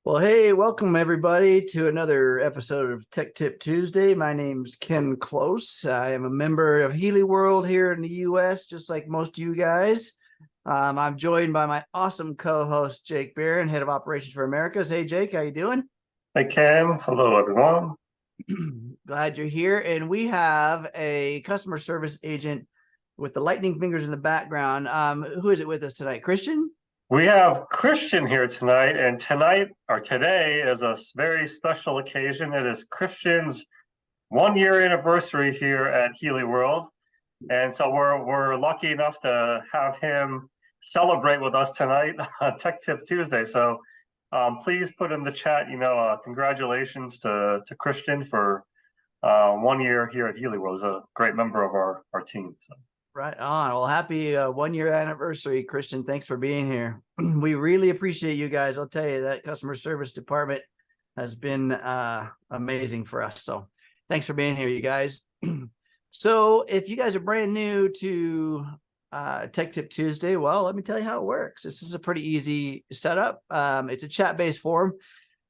Well, hey, welcome everybody to another episode of Tech Tip Tuesday. My name's Ken Close. I am a member of Healy World here in the US, just like most of you guys. I'm joined by my awesome co-host, Jake Barron, Head of Operations for Americas. Hey, Jake, how you doing? Hey, Ken. Hello, everyone. Glad you're here. And we have a customer service agent with the lightning fingers in the background. Who is it with us tonight? Christian? We have Christian here tonight, and today is a very special occasion. It is Christian's 1 year anniversary here at Healy World, and so we're lucky enough to have him celebrate with us tonight on Tech Tip Tuesday. So please put in the chat, congratulations to Christian for 1 year here at Healy World. He's a great member of our team. So. Right on. Well, happy 1 year anniversary, Christian. Thanks for being here. We really appreciate you guys. I'll tell you that customer service department has been amazing for us. So thanks for being here, you guys. So if you guys are brand new to Tech Tip Tuesday, well, let me tell you how it works. This is a pretty easy setup. It's a chat-based forum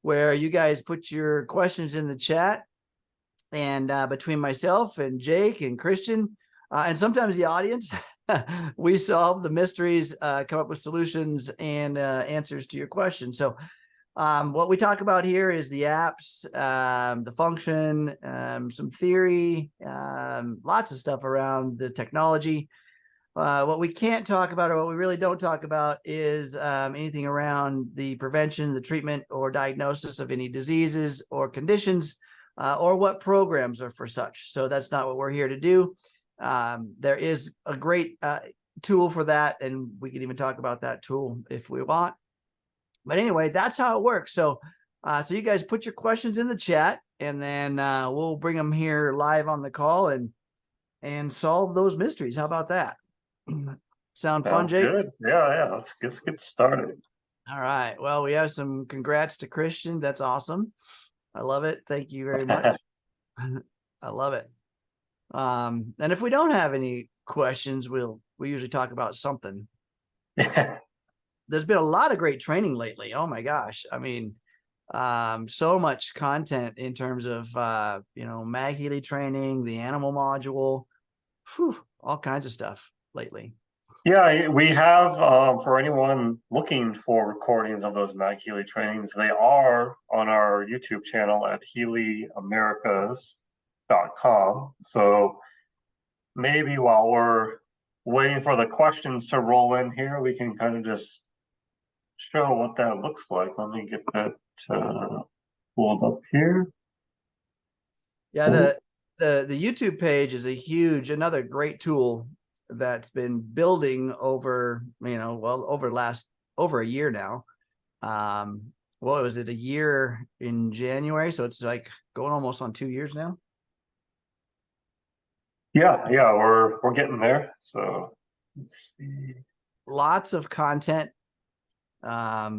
where you guys put your questions in the chat, and between myself and Jake and Christian, and sometimes the audience, we solve the mysteries, come up with solutions and answers to your questions. So what we talk about here is the apps, the function, some theory, lots of stuff around the technology. What we can't talk about, or what we really don't talk about, is anything around the prevention, the treatment, or diagnosis of any diseases or conditions, or what programs are for such. So that's not what we're here to do. There is a great tool for that, and we can even talk about that tool if we want. But anyway, that's how it works. So so you guys put your questions in the chat, and then we'll bring them here live on the call and solve those mysteries. How about that? Sound fun, Sounds Jake? good. Yeah. Let's get started. All right. Well, we have some congrats to Christian. That's awesome. I love it. Thank you very much. I love it. And if we don't have any questions, we usually talk about something. There's been a lot of great training lately. Oh my gosh. I mean, so much content in terms of MagHealy training, the animal module, all kinds of stuff lately. Yeah, we have for anyone looking for recordings of those MagHealy trainings, they are on our YouTube channel at HealyAmericas.com. So maybe while we're waiting for the questions to roll in here, we can kind of just show what that looks like. Let me get that pulled up here. Yeah, the YouTube page is another great tool that's been building over over a year now. What was it, a year in January? So it's like going almost on 2 years now. Yeah, we're getting there. So let's see. Lots of content. I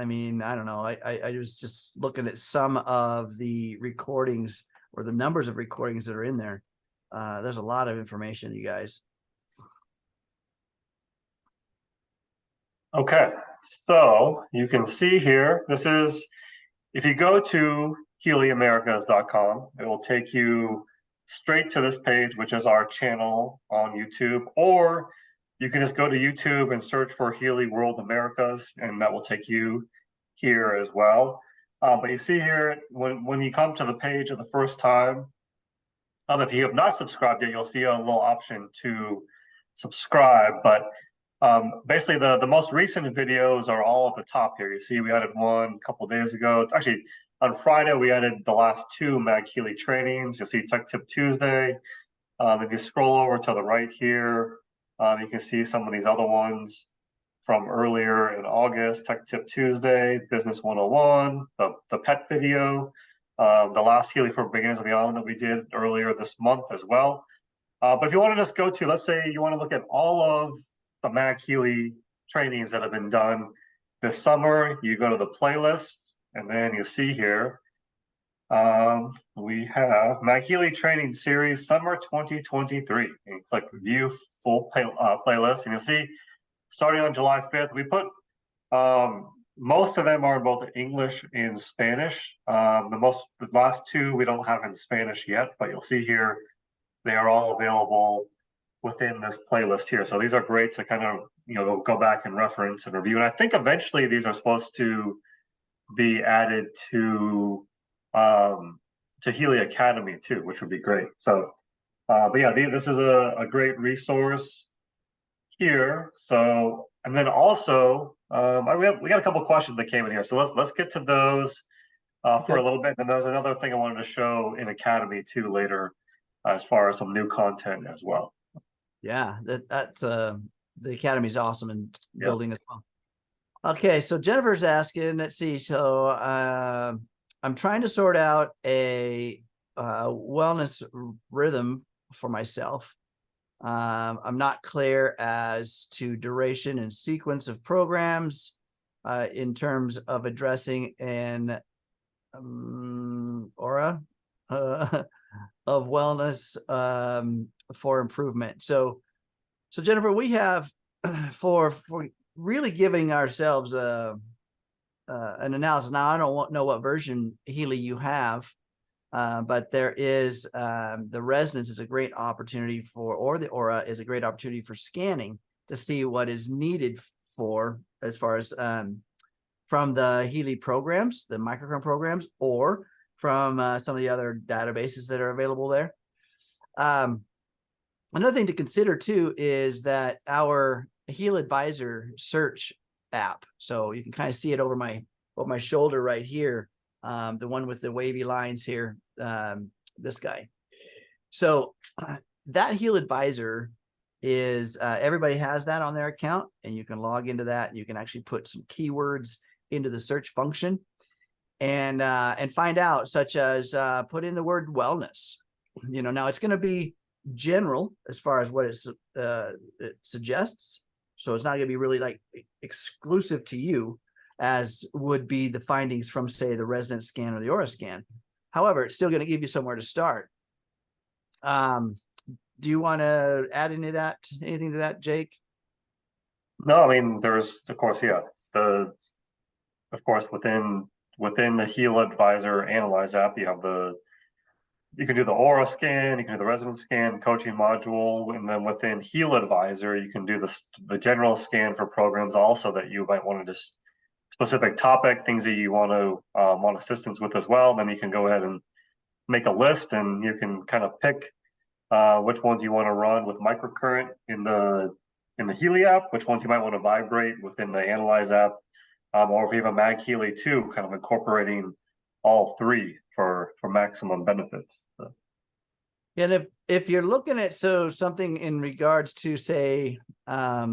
mean, I don't know. I was just looking at some of the recordings, or the numbers of recordings that are in there. There's a lot of information, you guys. Okay, so you can see here, this is, if you go to HealyAmericas.com, it will take you straight to this page, which is our channel on YouTube, or you can just go to YouTube and search for Healy World Americas, and that will take you here as well. But you see here, when you come to the page of the first time, if you have not subscribed yet, you'll see a little option to subscribe. But basically, the most recent videos are all at the top here. You see, we added one a couple days ago. Actually, on Friday, we added the last two MagHealy trainings. You'll see Tech Tip Tuesday. If you scroll over to the right here, you can see some of these other ones from earlier in August. Tech Tip Tuesday, Business 101, the pet video, the last Healy for Beginners and Beyond that we did earlier this month as well. But if you want to just go to, let's say you want to look at all of the MagHealy trainings that have been done this summer, you go to the playlist, and then you see here, we have MagHealy Training Series Summer 2023. And you click View Full Playlist, and you'll see, starting on July 5th, we put most of them are in both English and Spanish. The last two we don't have in Spanish yet, but you'll see here they are all available within this playlist here. So these are great to kind of, go back and reference and review. And I think eventually these are supposed to be added to Healy Academy too, which would be great. So, but yeah, this is a great resource here. So, and then also, we got a couple questions that came in here. So let's get to those for a little bit. And there's another thing I wanted to show in Academy too later, as far as some new content as well. Yeah, that's the Academy is awesome in building as well. Okay, so Jennifer's asking, let's see. So I'm trying to sort out a wellness rhythm for myself. I'm not clear as to duration and sequence of programs in terms of addressing an aura of wellness for improvement. So Jennifer, we have for really giving ourselves an analysis. Now, I don't know what version Healy you have, but there is the resonance is a great opportunity or the aura is a great opportunity for scanning to see what is needed for, as far as from the Healy programs, the microcurrent programs, or from some of the other databases that are available there. Another thing to consider too is that our Healy Advisor search app. So you can kind of see it over my shoulder right here. The one with the wavy lines here, this guy. So that Healy Advisor is everybody has that on their account, and you can log into that. And you can actually put some keywords into the search function and find out, such as put in the word wellness. Now it's going to be general as far as what it suggests. So it's not going to be really like exclusive to you, as would be the findings from, say, the resonance scan or the aura scan. However, it's still going to give you somewhere to start. Do you want to add anything to that, Jake? No, I mean, there's, of course, within the Healy Advisor Analyse app, you can do the aura scan, you can do the resonance scan, coaching module, and then within Healy Advisor, you can do the general scan for programs also that you might want to just specific topic, things that you want assistance with as well. Then you can go ahead and make a list, and you can kind of pick which ones you want to run with microcurrent in the Healy app, which ones you might want to vibrate within the Analyse app, or if you have a MagHealy too, kind of incorporating all three for maximum benefit. So. And if you're looking at something in regards to, say, a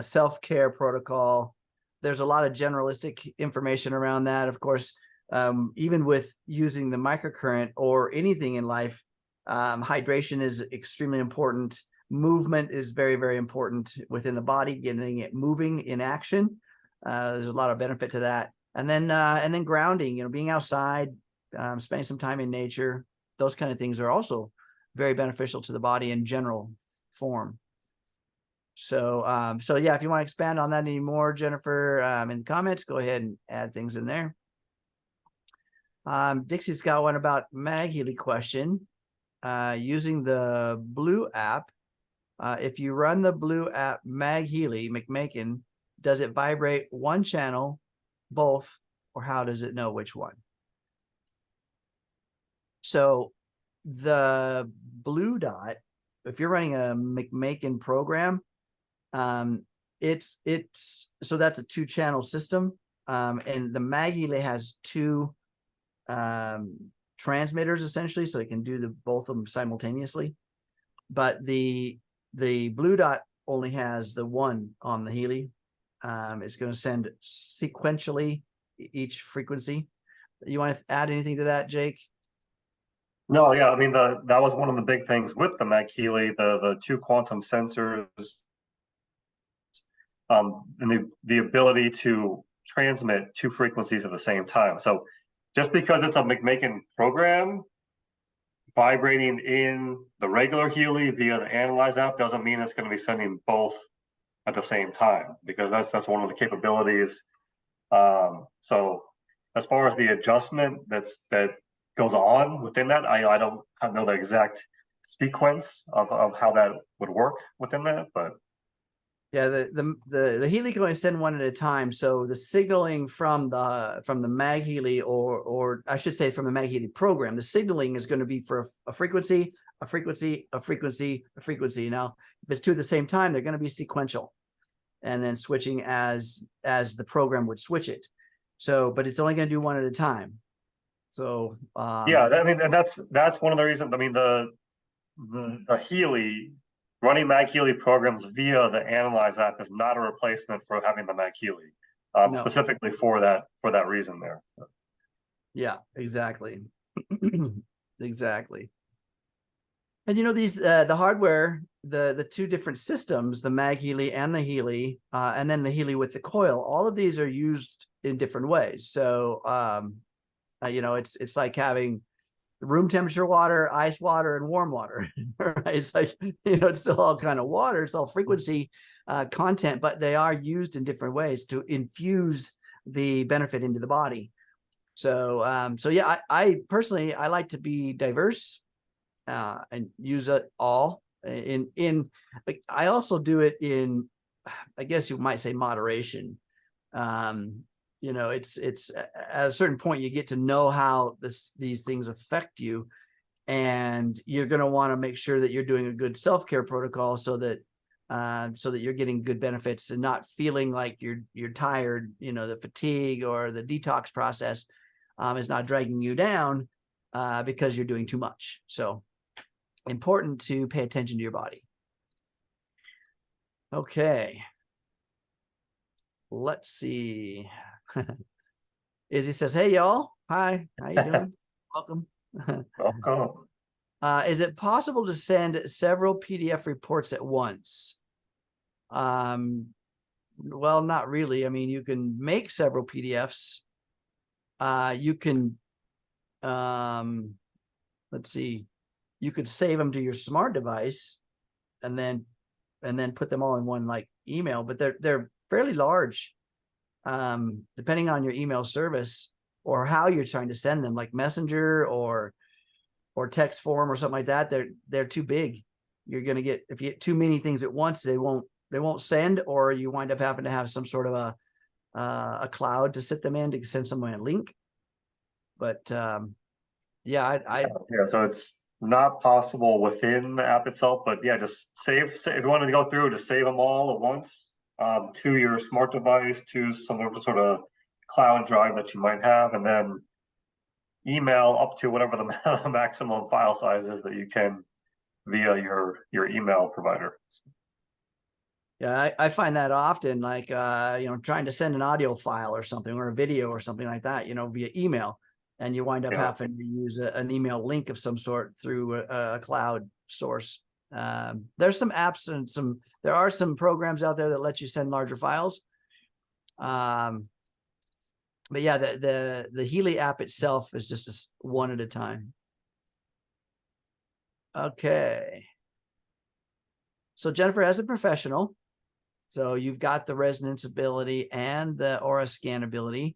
self-care protocol, there's a lot of generalistic information around that. Of course, even with using the microcurrent or anything in life, hydration is extremely important. Movement is very, very important within the body, getting it moving in action. There's a lot of benefit to that. And then grounding, being outside, spending some time in nature, those kind of things are also very beneficial to the body in general form. So yeah, if you want to expand on that anymore, Jennifer, in the comments, go ahead and add things in there. Dixie's got one about MagHealy question. Using the Blue app, if you run the Blue app MagHealy, McMakin, does it vibrate one channel, both, or how does it know which one? So the Blue dot, if you're running a McMakin program, it's so that's a 2-channel system, and the MagHealy has 2 transmitters essentially, so it can do both of them simultaneously. But the Blue dot only has the one on the Healy. It's going to send sequentially each frequency. You want to add anything to that, Jake? No, yeah, I mean that was one of the big things with the MagHealy, the 2 quantum sensors, and the ability to transmit 2 frequencies at the same time. So just because it's a McMakin program, vibrating in the regular Healy via the Analyse app doesn't mean it's going to be sending both at the same time, because that's one of the capabilities So as far as the adjustment that goes on within that, I don't know the exact sequence of how that would work within that, but Yeah, the Healy can only send one at a time. So the signaling from the MagHealy, or I should say from the MagHealy program, the signaling is going to be for a frequency, a frequency, a frequency, a frequency. Now, if it's two at the same time, they're going to be sequential, and then switching as the program would switch it. So, but it's only going to do one at a time. So yeah, I mean, and that's one of the reasons. I mean, the Healy running MagHealy programs via the Analyse app is not a replacement for having the MagHealy, No. specifically for that reason there. Yeah, exactly. Exactly. And you know, these the hardware, the two different systems, the MagHealy and the Healy, and then the Healy with the coil, all of these are used in different ways. So you know, it's like having room temperature water, ice water, and warm water. Right? It's like, you know, it's still all kind of water. It's all frequency content, but they are used in different ways to infuse the benefit into the body. So so yeah, I personally, I like to be diverse and use it all in like, I also do it in, I guess you might say, moderation. You know, it's at a certain point you get to know how these things affect you, and you're going to want to make sure that you're doing a good self-care protocol so that you're getting good benefits and not feeling like you're tired. You know, the fatigue or the detox process is not dragging you down because you're doing too much. So important to pay attention to your body. Okay, let's see. Izzy says, hey y'all, hi, how you doing? Welcome. Welcome. Is it possible to send several PDF reports at once? Well, not really. I mean, you can make several PDFs. You can let's see, you could save them to your smart device and then put them all in one like email, but they're fairly large, depending on your email service or how you're trying to send them, like Messenger or text form or something like that. They're too big. You're going to get, if you get too many things at once, they won't send, or you wind up having to have some sort of a cloud to sit them in to send someone a link. But yeah, yeah, so it's not possible within the app itself, but yeah, just save if you wanted to go through, just save them all at once to your smart device, to some sort of cloud drive that you might have, and then email up to whatever the maximum file size is that you can via your email provider. Yeah, I find that often, like, you know, trying to send an audio file or something, or a video or something like that, you know, via email, and you wind up having to use an email link of some sort through a cloud source. There's some apps and there are some programs out there that let you send larger files. But yeah, the Healy app itself is just one at a time. Okay. So Jennifer, as a professional, so you've got the resonance ability and the aura scan ability.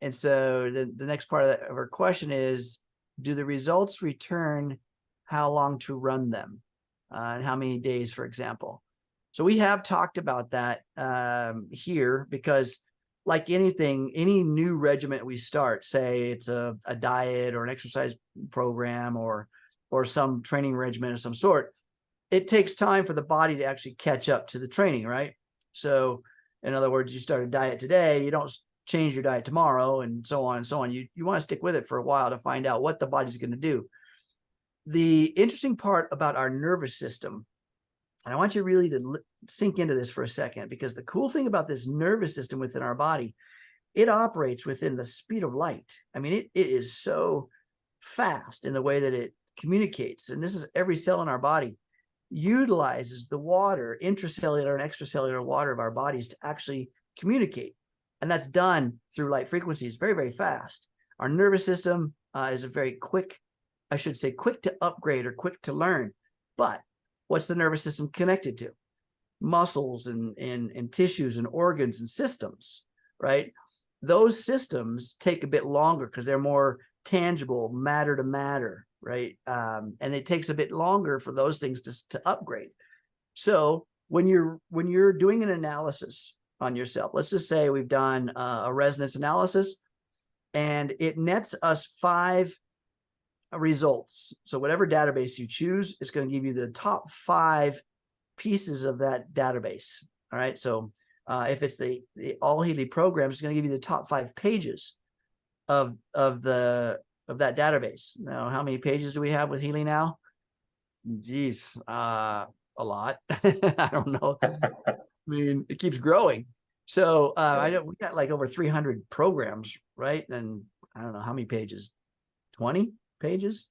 And so the next part of our question is, do the results return how long to run them and how many days, for example? So we have talked about that here, because like anything, any new regimen we start, say it's a diet or an exercise program or some training regimen of some sort, it takes time for the body to actually catch up to the training, right? So in other words, you start a diet today, you don't change your diet tomorrow, and so on and so on. You want to stick with it for a while to find out what the body's going to do. The interesting part about our nervous system, and I want you really to sink into this for a second, because the cool thing about this nervous system within our body, it operates within the speed of light. I mean, it is so fast in the way that it communicates. And this is every cell in our body utilizes the water, intracellular and extracellular water of our bodies, to actually communicate. And that's done through light frequencies, very, very fast. Our nervous system is a very quick, I should say, quick to upgrade or quick to learn. But what's the nervous system connected to? muscles and tissues and organs and systems, right? Those systems take a bit longer because they're more tangible, matter to matter, right? And it takes a bit longer for those things to upgrade. So when you're doing an analysis on yourself, let's just say we've done a resonance analysis and it nets us 5 results. So whatever database you choose is going to give you the top 5 pieces of that database. All right. So if it's the all Healy programs, it's going to give you the top 5 pages of that database. Now, how many pages do we have with Healy now? Geez, a lot. I don't know. I mean, it keeps growing. So we got like over 300 programs, right? And I don't know how many pages, 20 pages.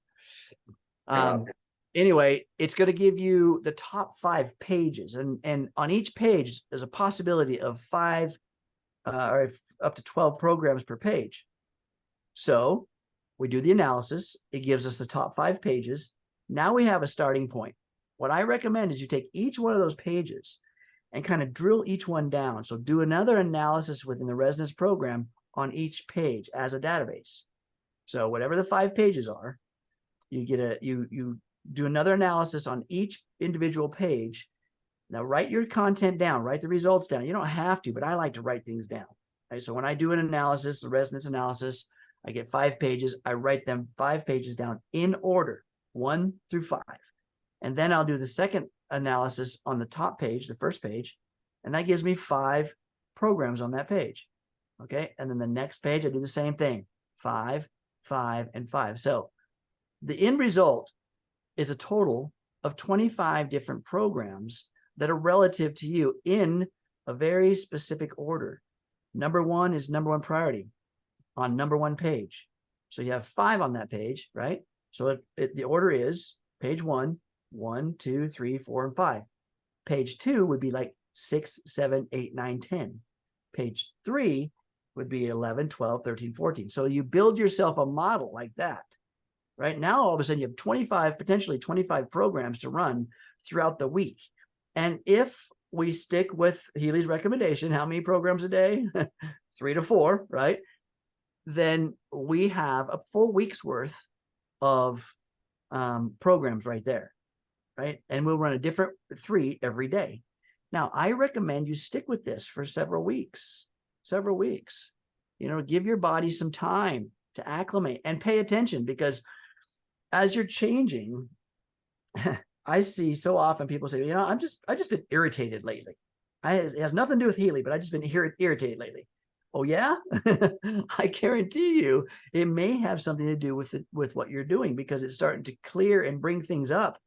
Anyway, it's going to give you the top 5 pages, and on each page there's a possibility of 5 or up to 12 programs per page. So we do the analysis. It gives us the top 5 pages. Now we have a starting point. What I recommend is you take each one of those pages and kind of drill each one down. So do another analysis within the resonance program on each page as a database. So whatever the 5 pages are, you get you do another analysis on each individual page. Now write your content down, write the results down. You don't have to, but I like to write things down. Right? So when I do an analysis, the resonance analysis, I get 5 pages. I write them 5 pages down in order, 1 through 5. And then I'll do the second analysis on the top page, the first page, and that gives me 5 programs on that page. Okay. And then the next page, I do the same thing, 5, 5, and 5. So the end result is a total of 25 different programs that are relative to you in a very specific order. Number 1 is number 1 priority on number 1 page. So you have 5 on that page, right? So the order is page 1, 1, 2, 3, 4, and 5. Page 2 would be like 6, 7, 8, 9, 10. Page 3 would be 11, 12, 13, 14. So you build yourself a model like that. Right now, all of a sudden, you have 25, potentially 25 programs to run throughout the week. And if we stick with Healy's recommendation, how many programs a day? 3 to 4, right? Then we have a full week's worth of programs right there, right? And we'll run a different 3 every day. Now, I recommend you stick with this for several weeks. You know, give your body some time to acclimate and pay attention, because as you're changing, I see so often people say, you know, I just been irritated lately. It has nothing to do with Healy, but I just been irritated lately. Oh yeah, I guarantee you, it may have something to do with what you're doing, because it's starting to clear and bring things up,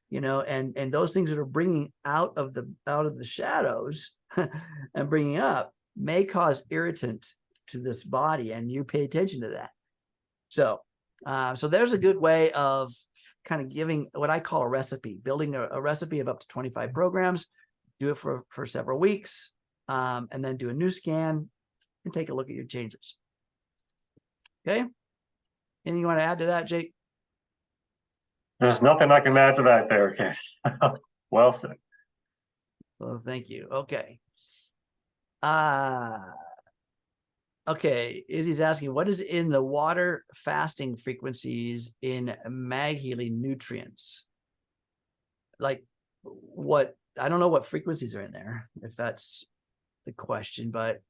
you know, and those things that are bringing out of the shadows and bringing up may cause irritant to this body, and you pay attention to that. So there's a good way of kind of giving what I call a recipe, building a recipe of up to 25 programs, do it for several weeks, and then do a new scan and take a look at your changes. Okay. Anything you want to add to that, Jake? There's nothing I can add to that there, Case. Well said. Well, thank you. Okay. Okay, Izzy's asking, what is in the water fasting frequencies in MagHealy nutrients? Like what? I don't know what frequencies are in there, if that's the question, but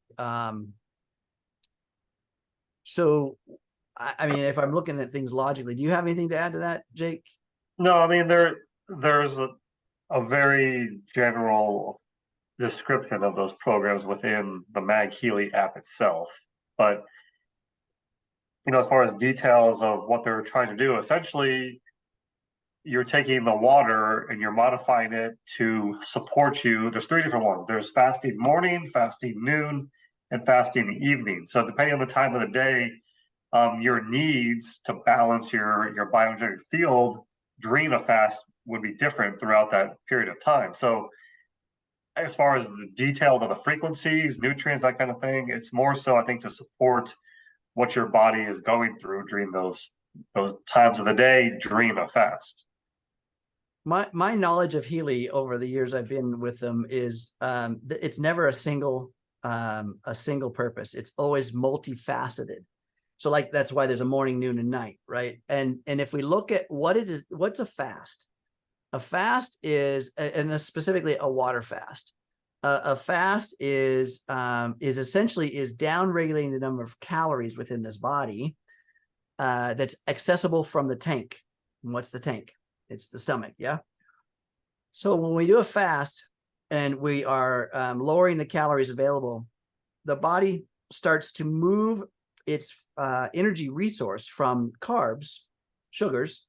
so I mean, if I'm looking at things logically, do you have anything to add to that, Jake? No, I mean, there's a very general description of those programs within the MagHealy app itself. But, you know, as far as details of what they're trying to do, essentially, you're taking the water and you're modifying it to support you. There's 3 different ones. There's fasting morning, fasting noon, and fasting evening. So depending on the time of the day, your needs to balance your bioenergetic field during a fast would be different throughout that period of time. So as far as the detail of the frequencies, nutrients, that kind of thing, it's more so, I think, to support what your body is going through during those times of the day during a fast. my knowledge of Healy over the years I've been with them is it's never a single purpose. It's always multifaceted. So like that's why there's a morning, noon, and night, right? And if we look at what it is, what's a fast? A fast is, and specifically a water fast. A fast is essentially is down regulating the number of calories within this body that's accessible from the tank. And what's the tank? It's the stomach, yeah? So when we do a fast and we are lowering the calories available, the body starts to move its energy resource from carbs, sugars,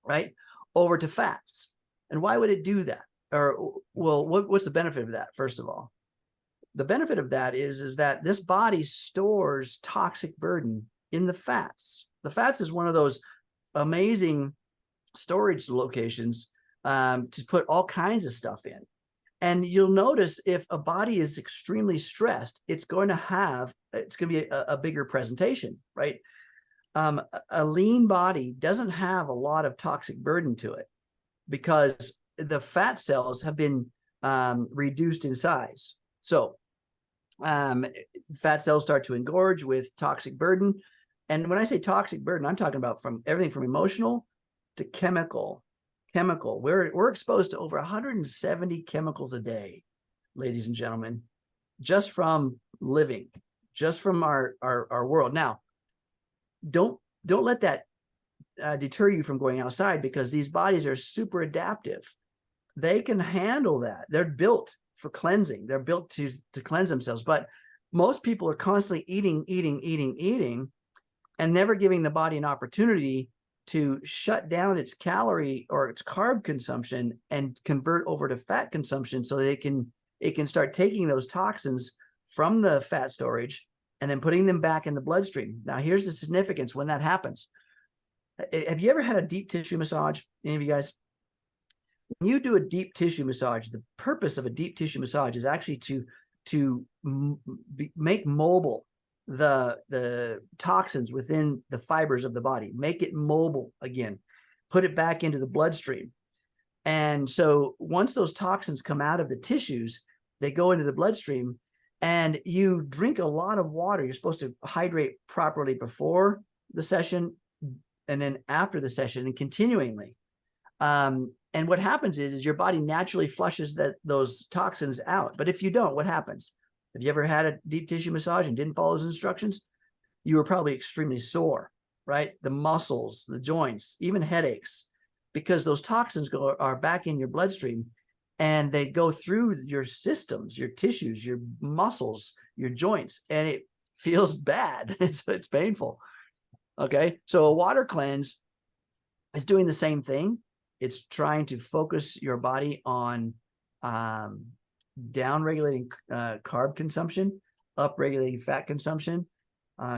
right, over to fats. And why would it do that? Or, well, what's the benefit of that, first of all? The benefit of that is that this body stores toxic burden in the fats. The fats is one of those amazing storage locations to put all kinds of stuff in. And you'll notice if a body is extremely stressed, it's going to be a bigger presentation, right? A lean body doesn't have a lot of toxic burden to it because the fat cells have been reduced in size. So fat cells start to engorge with toxic burden. And when I say toxic burden, I'm talking about from everything from emotional to chemical. We're exposed to over 170 chemicals a day, ladies and gentlemen, just from living, just from our world. Now, don't let that deter you from going outside, because these bodies are super adaptive. They can handle that. They're built for cleansing. They're built to cleanse themselves. But most people are constantly eating, and never giving the body an opportunity to shut down its calorie or its carb consumption and convert over to fat consumption, so that it can start taking those toxins from the fat storage and then putting them back in the bloodstream. Now, here's the significance when that happens. Have you ever had a deep tissue massage? Any of you guys? When you do a deep tissue massage, the purpose of a deep tissue massage is actually to make mobile the toxins within the fibers of the body, make it mobile again, put it back into the bloodstream. And so once those toxins come out of the tissues, they go into the bloodstream, and you drink a lot of water. You're supposed to hydrate properly before the session and then after the session, and continually. And what happens is your body naturally flushes those toxins out. But if you don't, what happens? Have you ever had a deep tissue massage and didn't follow those instructions? You were probably extremely sore, right? The muscles, the joints, even headaches, because those toxins are back in your bloodstream, and they go through your systems, your tissues, your muscles, your joints, and it feels bad. It's painful. Okay, so a water cleanse is doing the same thing. It's trying to focus your body on down regulating carb consumption, up regulating fat consumption,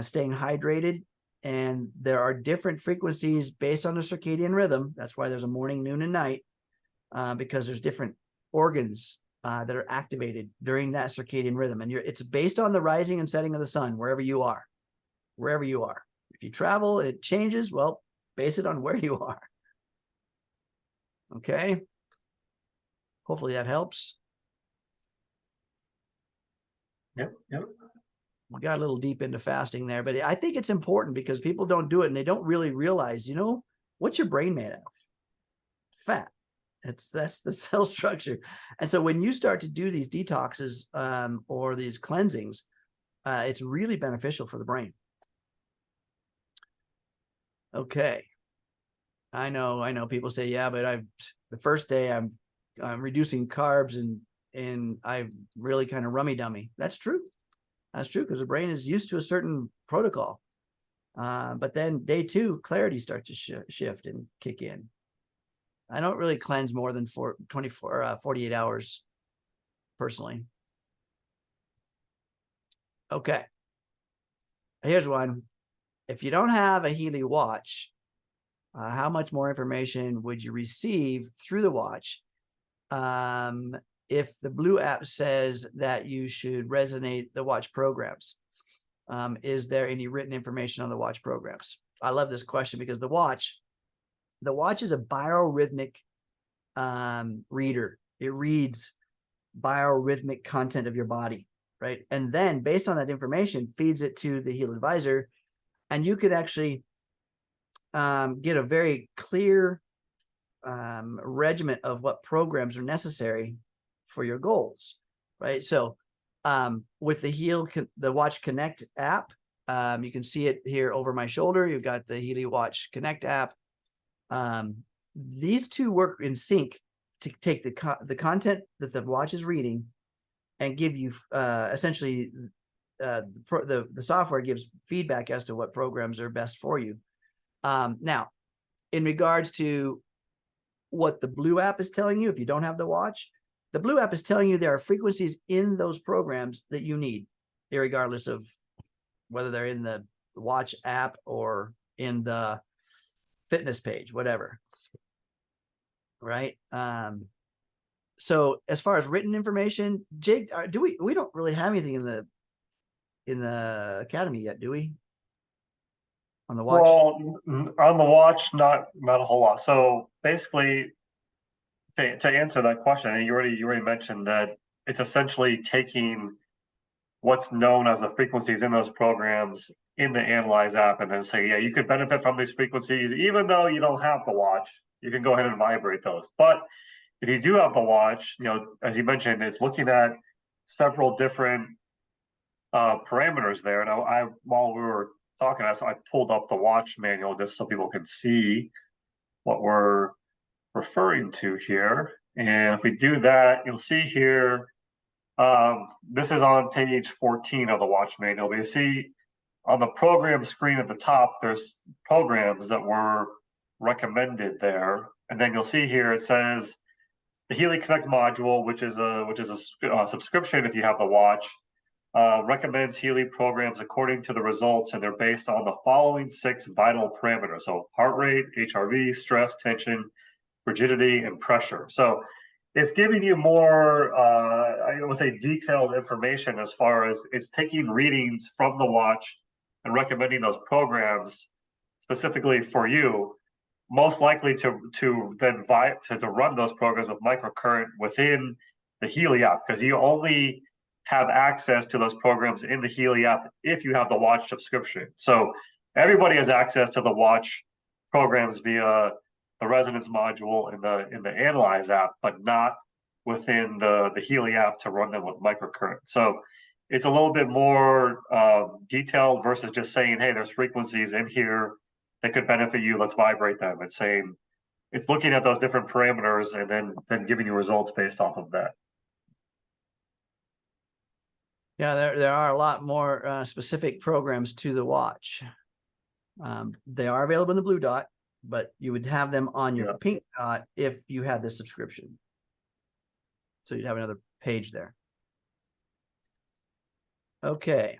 staying hydrated. And there are different frequencies based on the circadian rhythm. That's why there's a morning, noon, and night, because there's different organs that are activated during that circadian rhythm. And it's based on the rising and setting of the sun, wherever you are. If you travel, it changes. Well, base it on where you are. Okay. Hopefully that helps. Yep. We got a little deep into fasting there, but I think it's important because people don't do it and they don't really realize, what's your brain made of? Fat. That's the cell structure. And so when you start to do these detoxes or these cleansings, it's really beneficial for the brain. Okay. I know people say, yeah, but the first day I'm reducing carbs and I really kind of rummy dummy. That's true because the brain is used to a certain protocol. But then day 2, clarity starts to shift and kick in. I don't really cleanse more than 48 hours personally. Okay. Here's one. If you don't have a Healy watch, how much more information would you receive through the watch if the Blue app says that you should resonate the watch programs? Is there any written information on the watch programs? I love this question because the watch is a biorhythmic reader. It reads biorhythmic content of your body, right? And then based on that information, feeds it to the Healy Advisor, and you could actually get a very clear regiment of what programs are necessary for your goals, right? So with the Watch Connect app, you can see it here over my shoulder. You've got the Healy Watch Connect app. These two work in sync to take the content that the watch is reading and give you essentially the software gives feedback as to what programs are best for you. Now, in regards to what the Blue app is telling you, if you don't have the watch, the Blue app is telling you there are frequencies in those programs that you need, irregardless of whether they're in the watch app or in the fitness page, whatever. Right. So as far as written information, Jake, we don't really have anything in the academy yet, do we? On the watch? Well, on the watch, not a whole lot. So basically, to answer that question, and you already mentioned that it's essentially taking what's known as the frequencies in those programs in the Analyse app and then say, yeah, you could benefit from these frequencies, even though you don't have the watch, you can go ahead and vibrate those. But if you do have the watch, you know, as you mentioned, it's looking at several different parameters there. And while we were talking, I pulled up the watch manual just so people can see what we're referring to here. And if we do that, you'll see here, this is on page 14 of the watch manual. But you see on the program screen at the top, there's programs that were recommended there. And then you'll see here, it says the Healy Connect module, which is a subscription if you have the watch, recommends Healy programs according to the results, and they're based on the following 6 vital parameters. So heart rate, HRV, stress, tension, rigidity, and pressure. So it's giving you more, I would say, detailed information as far as it's taking readings from the watch and recommending those programs specifically for you, most likely to then to run those programs with microcurrent within the Healy app, because you only have access to those programs in the Healy app if you have the watch subscription. So everybody has access to the watch programs via the resonance module in the Analyse app, but not within the Healy app to run them with microcurrent. So it's a little bit more detailed versus just saying, hey, there's frequencies in here that could benefit you, let's vibrate them. It's saying, it's looking at those different parameters and then giving you results based off of that. Yeah, there are a lot more specific programs to the watch. They are available in the Blue Dot, but you would have them on your Pink Dot if you had the subscription. So you'd have another page there. Okay.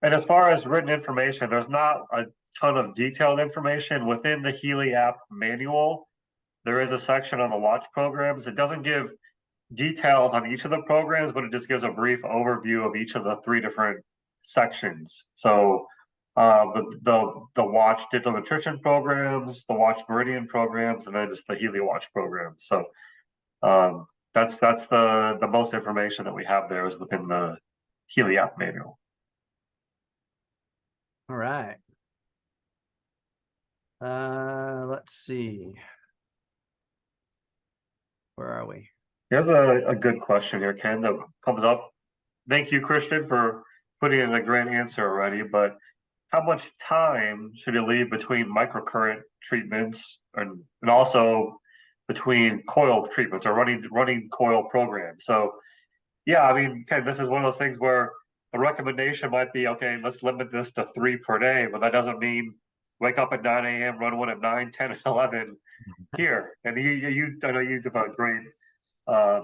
And as far as written information, there's not a ton of detailed information within the Healy app manual. There is a section on the watch programs. It doesn't give details on each of the programs, but it just gives a brief overview of each of the 3 different sections. So the watch digital nutrition programs, the watch meridian programs, and then just the Healy Watch program. So that's the most information that we have there is within the Healy app manual. All right. Let's see. Where are we? Here's a good question here, Ken, that comes up. Thank you, Christian, for putting in a great answer already, but how much time should you leave between microcurrent treatments and also between coil treatments or running coil programs? So yeah, I mean, Ken, this is one of those things where the recommendation might be, okay, let's limit this to 3 per day, but that doesn't mean wake up at 9 a.m., run one at 9, 10, and 11 here. And I know you give a great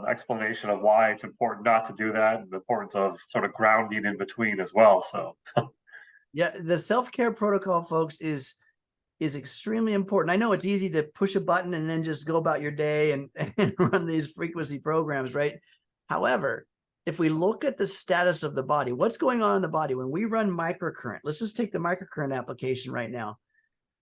explanation of why it's important not to do that and the importance of sort of grounding in between as well. So yeah, the self-care protocol, folks, is extremely important. I know it's easy to push a button and then just go about your day and run these frequency programs, right? However, if we look at the status of the body, what's going on in the body when we run microcurrent? Let's just take the microcurrent application right now.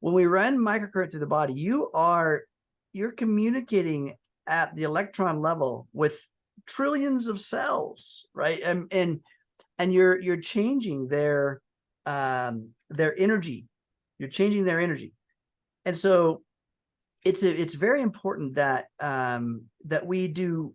When we run microcurrent through the body, you're communicating at the electron level with trillions of cells, right? And you're changing their energy. You're changing their energy. And so it's very important that that we do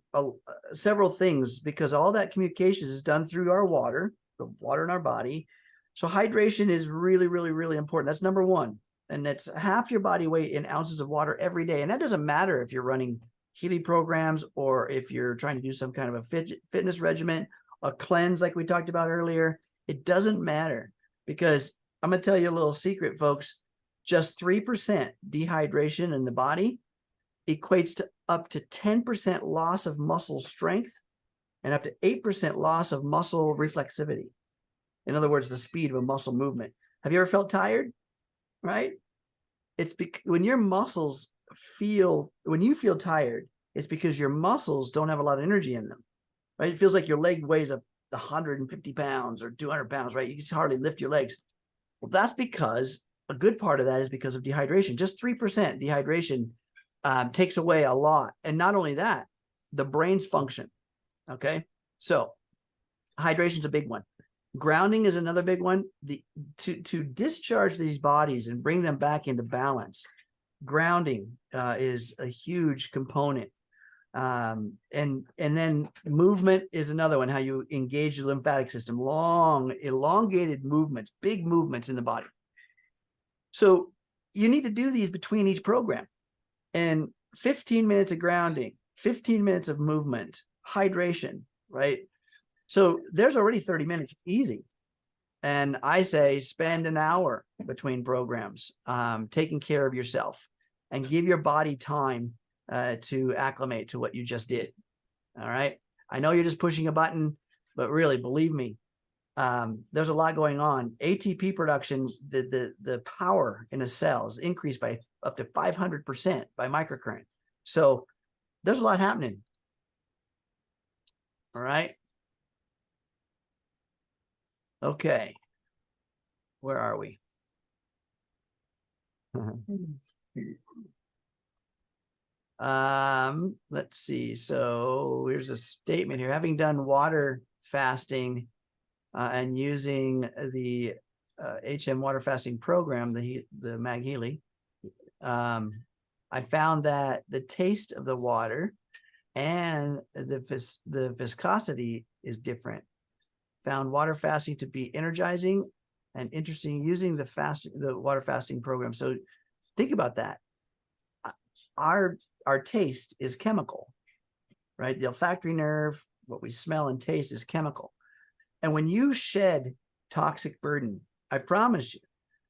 several things, because all that communication is done through our water, the water in our body. So hydration is really, really, really important. That's number one. And that's half your body weight in ounces of water every day. And that doesn't matter if you're running Healy programs or if you're trying to do some kind of a fitness regimen, a cleanse like we talked about earlier. It doesn't matter, because I'm going to tell you a little secret, folks. Just 3% dehydration in the body equates to up to 10% loss of muscle strength and up to 8% loss of muscle reflexivity. In other words, the speed of a muscle movement. Have you ever felt tired? Right? It's when your muscles when you feel tired, it's because your muscles don't have a lot of energy in them. Right? It feels like your leg weighs 150 pounds or 200 pounds, right? You can hardly lift your legs. Well, that's because a good part of that is because of dehydration. Just 3% dehydration takes away a lot. And not only that, the brain's function. Okay. So hydration is a big one. Grounding is another big one. To discharge these bodies and bring them back into balance, grounding is a huge component. And then movement is another one, how you engage the lymphatic system, long, elongated movements, big movements in the body. So you need to do these between each program, and 15 minutes of grounding, 15 minutes of movement, hydration, right? So there's already 30 minutes, easy. And I say spend an hour between programs, taking care of yourself, and give your body time to acclimate to what you just did. All right. I know you're just pushing a button, but really, believe me, there's a lot going on. ATP production, the power in a cell is increased by up to 500% by microcurrent. So there's a lot happening. All right. Okay. Where are we? Let's see. So here's a statement here. Having done water fasting and using the HM water fasting program, the MagHealy, I found that the taste of the water and the viscosity is different. Found water fasting to be energizing and interesting using the water fasting program. So think about that. Our taste is chemical, right? The olfactory nerve, what we smell and taste, is chemical. And when you shed toxic burden, I promise you,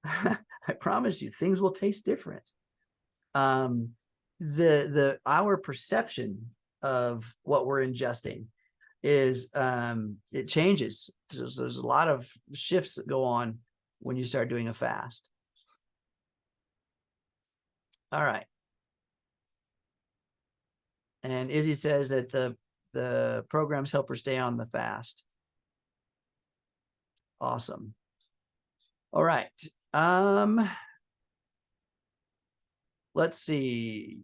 I promise you, things will taste different. Our perception of what we're ingesting is it changes. So there's a lot of shifts that go on when you start doing a fast. All right. And Izzy says that the programs help her stay on the fast. Awesome. All right. Let's see.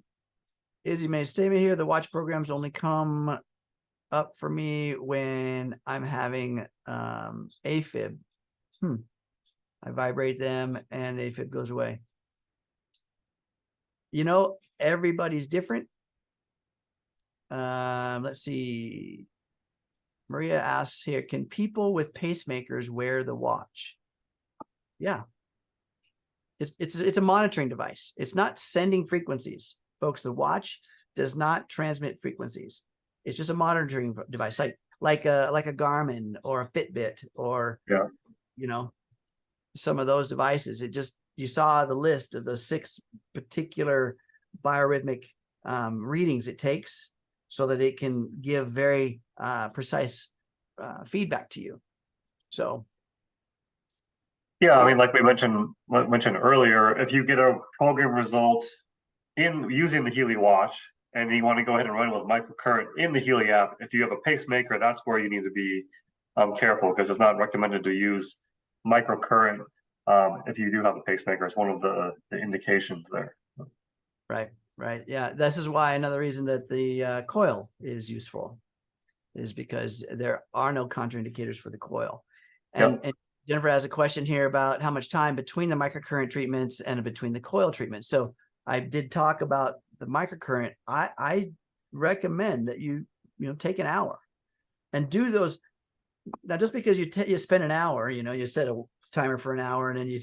Izzy made a statement here. The watch programs only come up for me when I'm having AFib. I vibrate them and AFib goes away. You know, everybody's different. Let's see. Maria asks here, can people with pacemakers wear the watch? Yeah. It's a monitoring device. It's not sending frequencies. Folks, the watch does not transmit frequencies. It's just a monitoring device, like a Garmin or a Fitbit or, you know, some of those devices. You saw the list of the 6 particular biorhythmic readings it takes so that it can give very precise feedback to you. So. Yeah, I mean, like we mentioned earlier, if you get a program result in using the Healy Watch and you want to go ahead and run it with microcurrent in the Healy app, if you have a pacemaker, that's where you need to be careful, because it's not recommended to use microcurrent if you do have a pacemaker. It's one of the indications there. Right. Right. Yeah. This is why another reason that the coil is useful is because there are no contraindicators for the coil. And, Yep. and Jennifer has a question here about how much time between the microcurrent treatments and between the coil treatments. So I did talk about the microcurrent. I recommend that you take an hour and do those. Now, just because you spend an hour, you set a timer for an hour and then you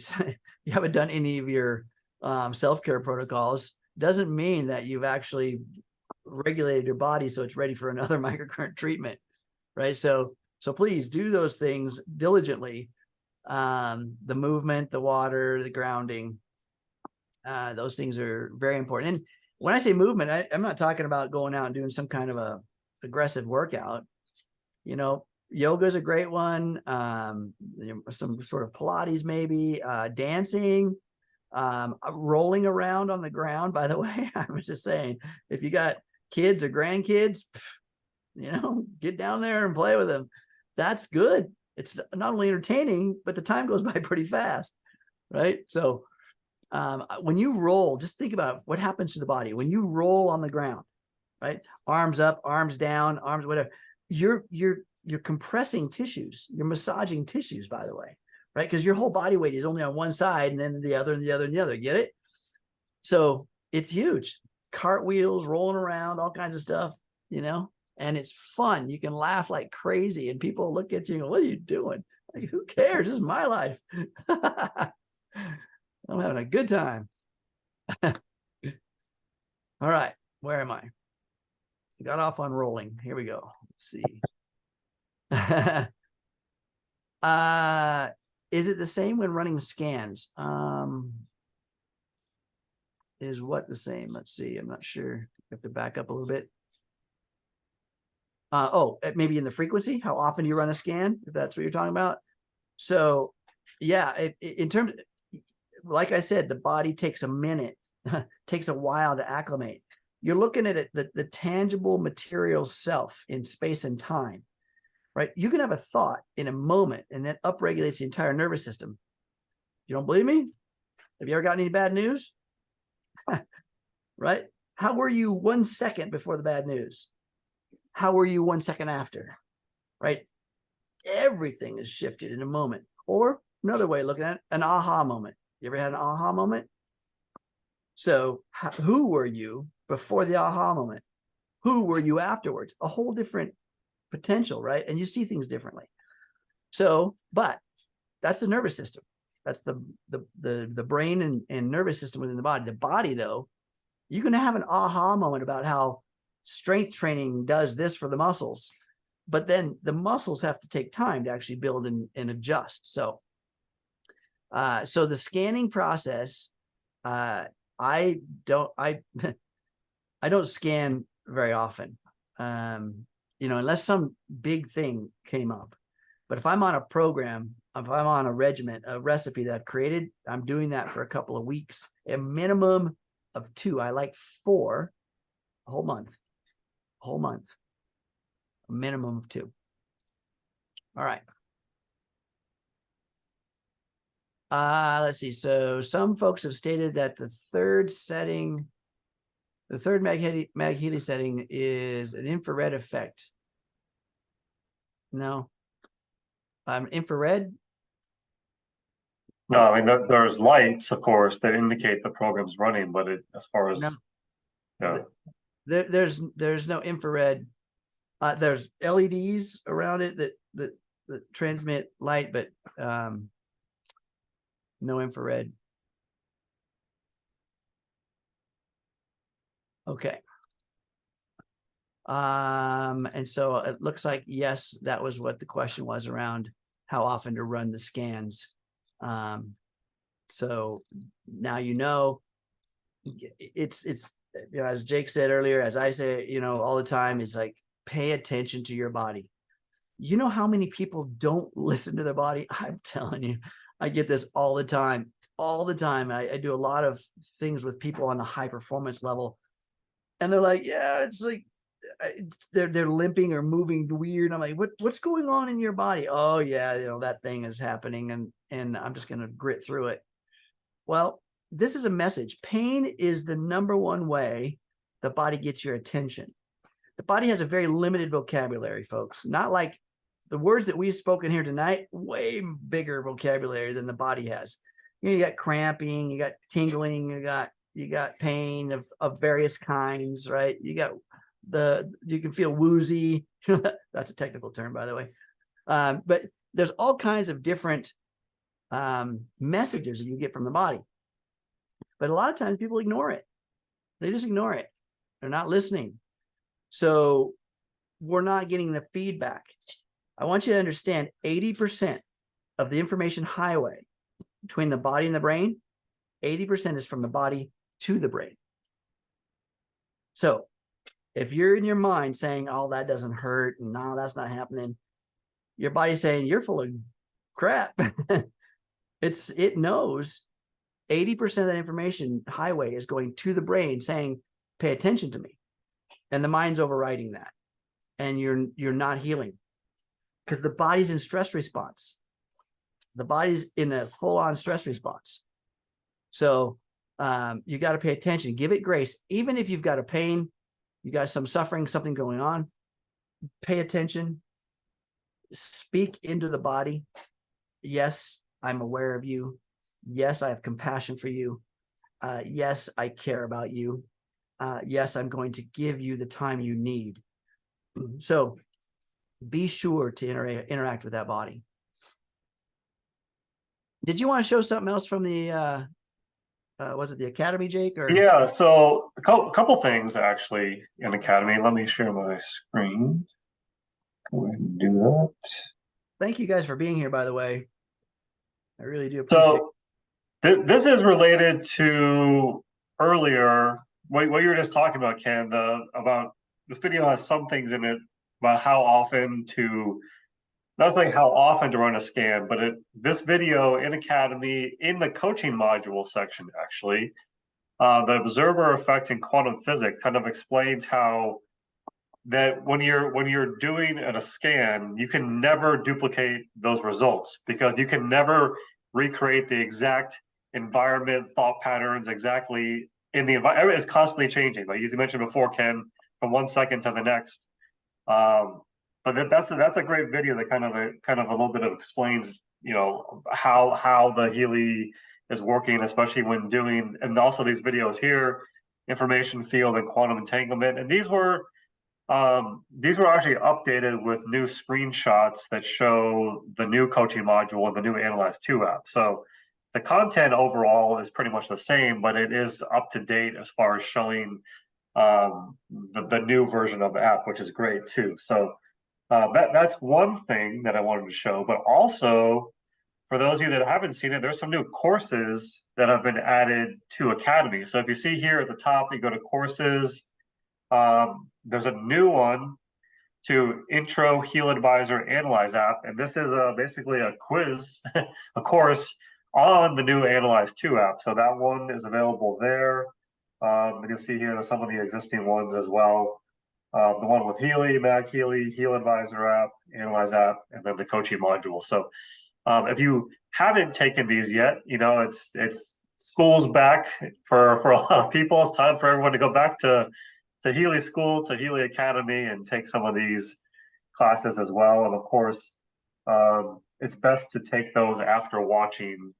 haven't done any of your self-care protocols, doesn't mean that you've actually regulated your body so it's ready for another microcurrent treatment, right? So please do those things diligently. The movement, the water, the grounding, those things are very important. And when I say movement, I'm not talking about going out and doing some kind of a aggressive workout. Yoga is a great one. Some sort of Pilates, maybe, dancing, rolling around on the ground. By the way, I was just saying, if you got kids or grandkids, get down there and play with them. That's good. It's not only entertaining, but the time goes by pretty fast, right? So when you roll, just think about what happens to the body when you roll on the ground, right? Arms up, arms down, arms whatever. You're compressing tissues. You're massaging tissues, by the way, right? Because your whole body weight is only on one side and then the other and the other and the other. Get it? So it's huge. Cartwheels, rolling around, all kinds of stuff, and it's fun. You can laugh like crazy and people look at you and go, what are you doing? Like, who cares? This is my life. I'm having a good time. All right. Where am I? Got off on rolling. Here we go. Let's see. Is it the same when running scans? Is what the same? Let's see. I'm not sure. You have to back up a little bit. Maybe in the frequency, how often you run a scan, if that's what you're talking about. So yeah, in terms, like I said, the body takes a minute, takes a while to acclimate. You're looking at it, the tangible material self in space and time, right? You can have a thought in a moment and that upregulates the entire nervous system. You don't believe me? Have you ever gotten any bad news? Right? How were you 1 second before the bad news? How were you 1 second after? Right? Everything is shifted in a moment. Or another way of looking at it, an aha moment. You ever had an aha moment? So who were you before the aha moment? Who were you afterwards? A whole different potential, right? And you see things differently. So, but that's the nervous system. That's the brain and nervous system within the body. The body, though, you can have an aha moment about how strength training does this for the muscles, but then the muscles have to take time to actually build and adjust. So the scanning process, I don't scan very often, unless some big thing came up. But if I'm on a program, if I'm on a regimen, a recipe that I've created, I'm doing that for a couple of weeks, a minimum of 2. I like 4, a whole month, a minimum of 2. All right. Let's see. So some folks have stated that the third MagHealy setting is an infrared effect. No. Infrared? No, I mean, there's lights, of course, that indicate the program's running, but as far as, No. yeah. There's no infrared. There's LEDs around it that transmit light, but no infrared. Okay. And so it looks like, yes, that was what the question was around how often to run the scans. So now it's as Jake said earlier, as I say, all the time, is like, pay attention to your body. You know how many people don't listen to their body? I'm telling you, I get this all the time. I do a lot of things with people on the high performance level, and they're like, yeah, it's like they're limping or moving weird. I'm like, what's going on in your body? Oh yeah, that thing is happening, and I'm just gonna grit through it. Well, this is a message. Pain is the number one way the body gets your attention. The body has a very limited vocabulary, folks. Not like the words that we've spoken here tonight, way bigger vocabulary than the body has. You got cramping, you got tingling, you got pain of various kinds, right? You can feel woozy. That's a technical term, by the way. But there's all kinds of different messages that you get from the body. But a lot of times people ignore it. They just ignore it. They're not listening. So we're not getting the feedback. I want you to understand 80% of the information highway between the body and the brain, 80% is from the body to the brain. So if you're in your mind saying, oh, that doesn't hurt, and no, that's not happening, your body's saying you're full of crap. It knows 80% of that information highway is going to the brain saying, pay attention to me. And the mind's overriding that. And you're not healing because the body's in stress response. The body's in a full-on stress response. So you got to pay attention, give it grace. Even if you've got a pain, you got some suffering, something going on, pay attention, speak into the body. Yes, I'm aware of you. Yes, I have compassion for you. Yes, I care about you. Yes, I'm going to give you the time you need. So be sure to interact with that body. Did you want to show something else from the, was it the Academy, Jake? Or Yeah, so a couple things actually in Academy. Let me share my screen. Go ahead and do that. Thank you guys for being here, by the way. I really do appreciate it. This is related to earlier, what you were just talking about, Ken, about this video has some things in it about how often to, not like how often to run a scan, but this video in Academy, in the coaching module section, actually, the observer effect in quantum physics kind of explains how that when you're doing a scan, you can never duplicate those results because you can never recreate the exact environment, thought patterns exactly in the environment. It's constantly changing. Like you mentioned before, Ken, from 1 second to the next. But that's a great video that kind of a little bit of explains, how the Healy is working, especially when doing, and also these videos here, information field and quantum entanglement. And these were actually updated with new screenshots that show the new coaching module and the new Analyse 2 app. So the content overall is pretty much the same, but it is up to date as far as showing the new version of the app, which is great too. So that's one thing that I wanted to show, but also for those of you that haven't seen it, there's some new courses that have been added to Academy. So if you see here at the top, you go to courses, there's a new one to Intro Healy Advisor Analyse app. And this is basically a quiz, a course on the new Analyse 2 app. So that one is available there. And you'll see here some of the existing ones as well. The one with Healy, MagHealy, Healy Advisor app, Analyse app, and then the coaching module. So if you haven't taken these yet, it's school's back for a lot of people. It's time for everyone to go back to Healy School, to Healy Academy, and take some of these classes as well. And of course, it's best to take those after watching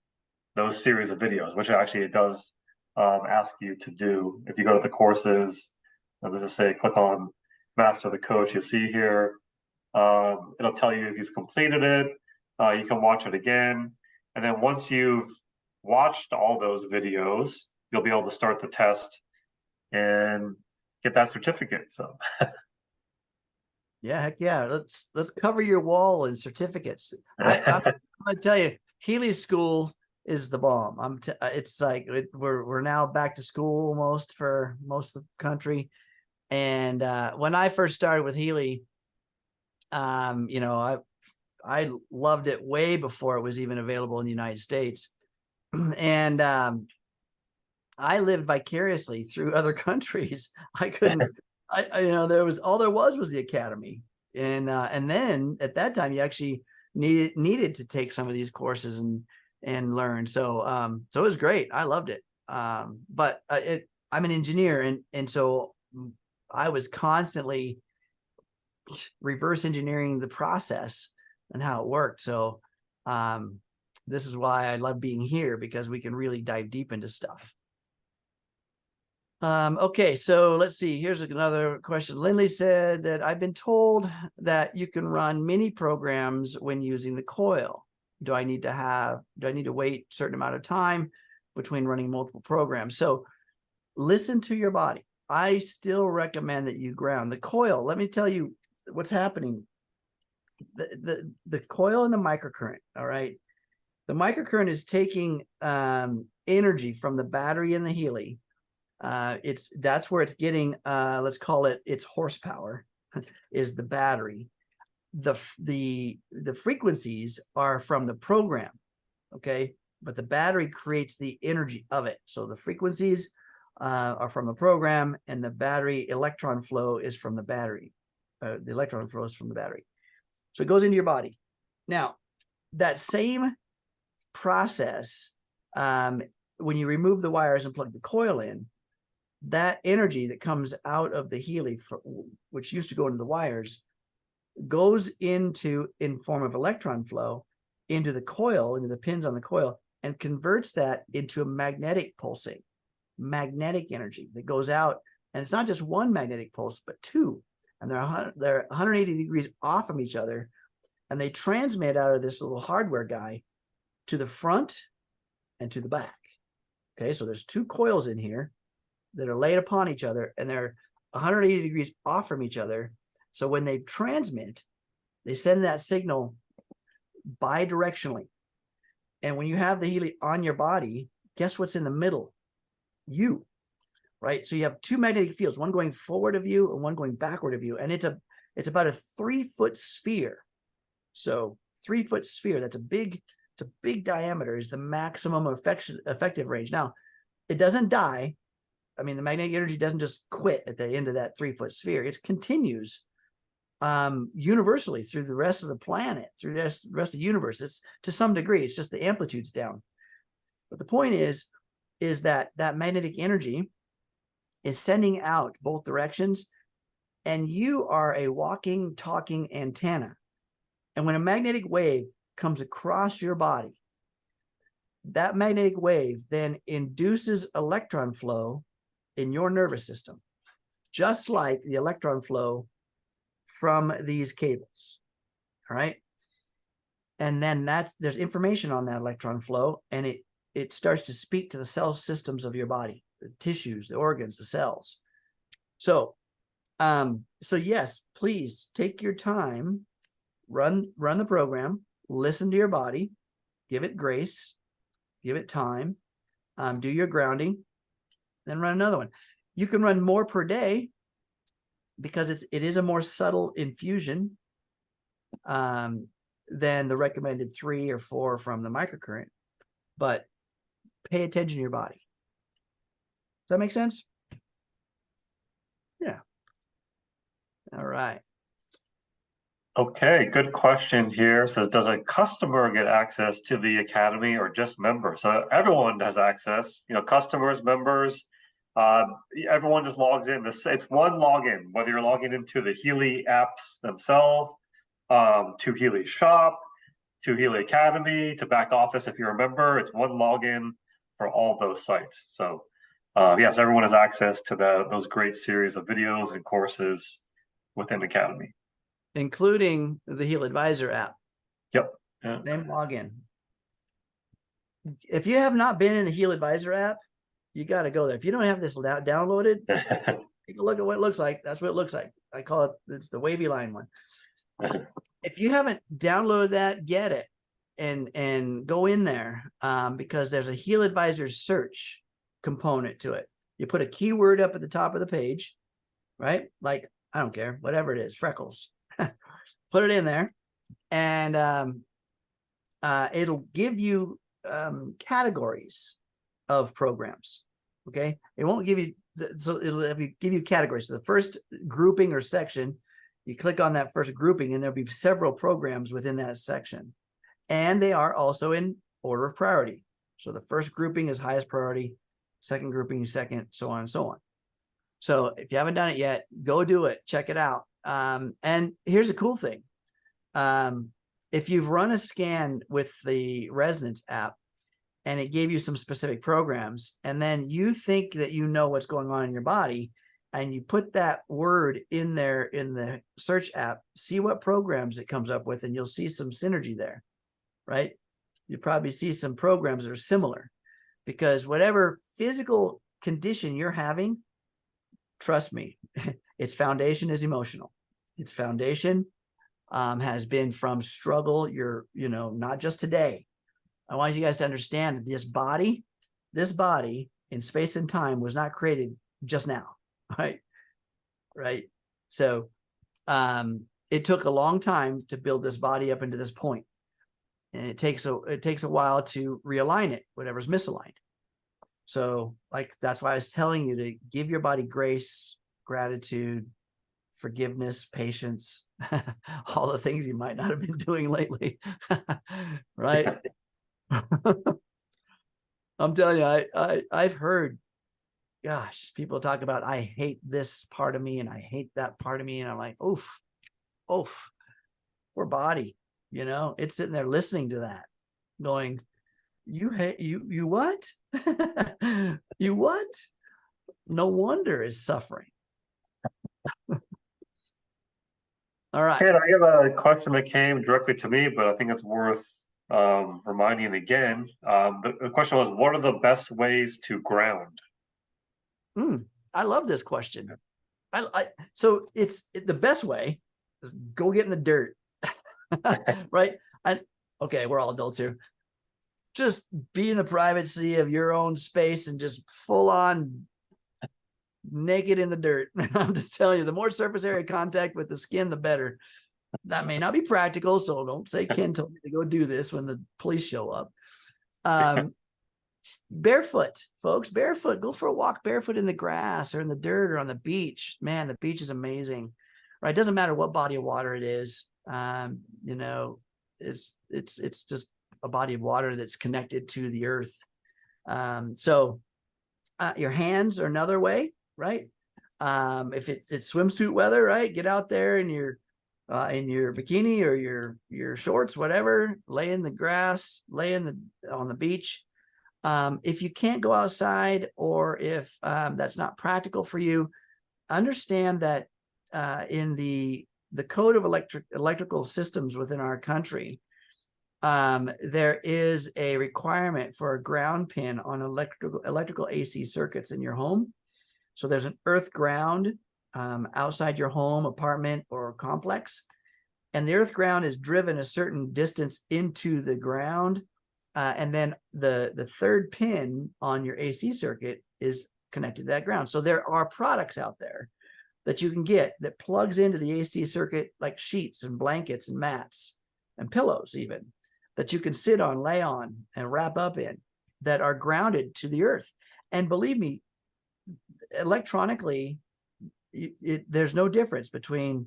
those series of videos, which actually it does ask you to do. If you go to the courses, let's just say click on Master the Coach, you'll see here, it'll tell you if you've completed it. You can watch it again. And then once you've watched all those videos, you'll be able to start the test and get that certificate. So yeah, heck yeah. Let's cover your wall in certificates. I'm gonna tell you, Healy School is the bomb. It's like we're now back to school almost for most of the country. And when I first started with Healy, I loved it way before it was even available in the United States. And I lived vicariously through other countries. I couldn't, there was the Academy. And then at that time you actually needed to take some of these courses and learn. So it was great. I loved it. but I'm an engineer, and so I was constantly reverse engineering the process and how it worked. So this is why I love being here, because we can really dive deep into stuff. Okay, so let's see. Here's another question. Lindley said that I've been told that you can run mini programs when using the coil. Do I need to wait a certain amount of time between running multiple programs? So listen to your body. I still recommend that you ground the coil. Let me tell you what's happening. The coil and the microcurrent. All right. The microcurrent is taking energy from the battery in the Healy. That's where it's getting, let's call it its horsepower is the battery. The frequencies are from the program, okay, but the battery creates the energy of it. So the frequencies are from the program, and the battery electron flow is from the battery. The electron flow is from the battery, so it goes into your body. Now that same process, when you remove the wires and plug the coil in, that energy that comes out of the Healy, which used to go into the wires, goes into, in form of electron flow, into the coil, into the pins on the coil, and converts that into a magnetic pulsing, magnetic energy that goes out. And it's not just one magnetic pulse, but two. And they're 180 degrees off from each other. And they transmit out of this little hardware guy to the front and to the back. Okay, so there's two coils in here that are laid upon each other, and they're 180 degrees off from each other. So when they transmit, they send that signal bidirectionally. And when you have the Healy on your body, guess what's in the middle? You, right? So you have two magnetic fields, one going forward of you and one going backward of you. And it's about a 3-foot sphere. So 3-foot sphere, it's a big diameter, is the maximum effective range. Now, it doesn't die. I mean, the magnetic energy doesn't just quit at the end of that 3-foot sphere. It continues universally through the rest of the planet, through the rest of the universe. It's to some degree, it's just the amplitude's down. But the point is that that magnetic energy is sending out both directions, and you are a walking, talking antenna. And when a magnetic wave comes across your body, that magnetic wave then induces electron flow in your nervous system, just like the electron flow from these cables. All right. And then there's information on that electron flow, and it starts to speak to the cell systems of your body, the tissues, the organs, the cells. So yes, please take your time, run the program, listen to your body, give it grace, give it time, do your grounding, then run another one. You can run more per day because it is a more subtle infusion than the recommended 3 or 4 from the microcurrent, but pay attention to your body. Does that make sense? Yeah. All right. Okay, good question here. It says, does a customer get access to the Academy or just members? So everyone has access, customers, members, everyone just logs in. It's one login, whether you're logging into the Healy apps themselves, to Healy Shop, to Healy Academy, to back office if you're a member. It's one login for all of those sites. So yes, everyone has access to those great series of videos and courses within Academy, including the Healy Advisor app. Yep. Yeah. Same login. If you have not been in the Healy Advisor app, you got to go there. If you don't have this downloaded, take a look at what it looks like. That's what it looks like. I call it, it's the wavy line one. If you haven't downloaded that, get it and go in there, because there's a Healy Advisor search component to it. You put a keyword up at the top of the page, right? Like, I don't care, whatever it is, freckles. Put it in there, and it'll give you categories of programs. Okay, it won't give you it'll give you categories. So the first grouping or section, you click on that first grouping, and there'll be several programs within that section, and they are also in order of priority. So the first grouping is highest priority, second grouping, second, so on and so on. So if you haven't done it yet, go do it. Check it out. And here's a cool thing. If you've run a scan with the Resonance app and it gave you some specific programs, and then you think that you know what's going on in your body, and you put that word in there in the search app, see what programs it comes up with, and you'll see some synergy there, right? You probably see some programs that are similar, because whatever physical condition you're having, trust me, its foundation is emotional. Its foundation has been from struggle. Not just today. I want you guys to understand that this body in space and time was not created just now, right? So it took a long time to build this body up into this point, and it takes a while to realign it, whatever's misaligned. So that's why I was telling you to give your body grace, gratitude, forgiveness, patience, all the things you might not have been doing lately. Right? I'm telling you, I've heard, gosh, people talk about, I hate this part of me and I hate that part of me. And I'm like, oof, poor body. It's sitting there listening to that, going, you hate you what? You what? No wonder it's suffering. All right. Ken, I have a question that came directly to me, but I think it's worth reminding again. The question was, what are the best ways to ground? I love this question. So it's the best way, go get in the dirt. Right? Okay, we're all adults here. Just be in the privacy of your own space and just full on naked in the dirt. I'm just telling you, the more surface area contact with the skin, the better. That may not be practical, so don't say Ken told me to go do this when the police show up. Barefoot, folks, barefoot. Go for a walk barefoot in the grass or in the dirt or on the beach. Man, the beach is amazing, right? It doesn't matter what body of water it is. It's just a body of water that's connected to the earth. So your hands are another way, right? If it's swimsuit weather, right? Get out there in your bikini or your shorts, whatever. Lay in the grass, on the beach. If you can't go outside, or if that's not practical for you, understand that in the code of electrical systems within our country, there is a requirement for a ground pin on electrical AC circuits in your home. So there's an earth ground outside your home, apartment, or complex, and the earth ground is driven a certain distance into the ground, and then the third pin on your AC circuit is connected to that ground. So there are products out there that you can get that plugs into the AC circuit, like sheets and blankets and mats and pillows even, that you can sit on, lay on, and wrap up in, that are grounded to the earth. And believe me, electronically, there's no difference between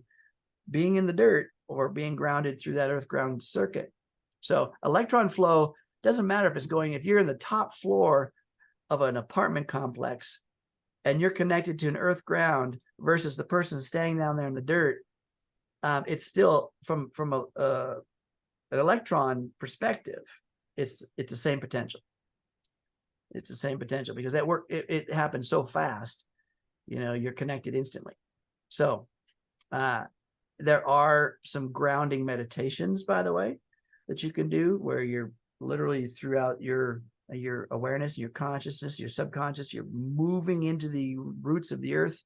being in the dirt or being grounded through that earth ground circuit. So electron flow doesn't matter if you're in the top floor of an apartment complex and you're connected to an earth ground versus the person standing down there in the dirt. It's still from an electron perspective, it's the same potential. It's the same potential because it happens so fast, you're connected instantly. So there are some grounding meditations, by the way, that you can do where you're literally throughout your awareness, your consciousness, your subconscious, you're moving into the roots of the earth.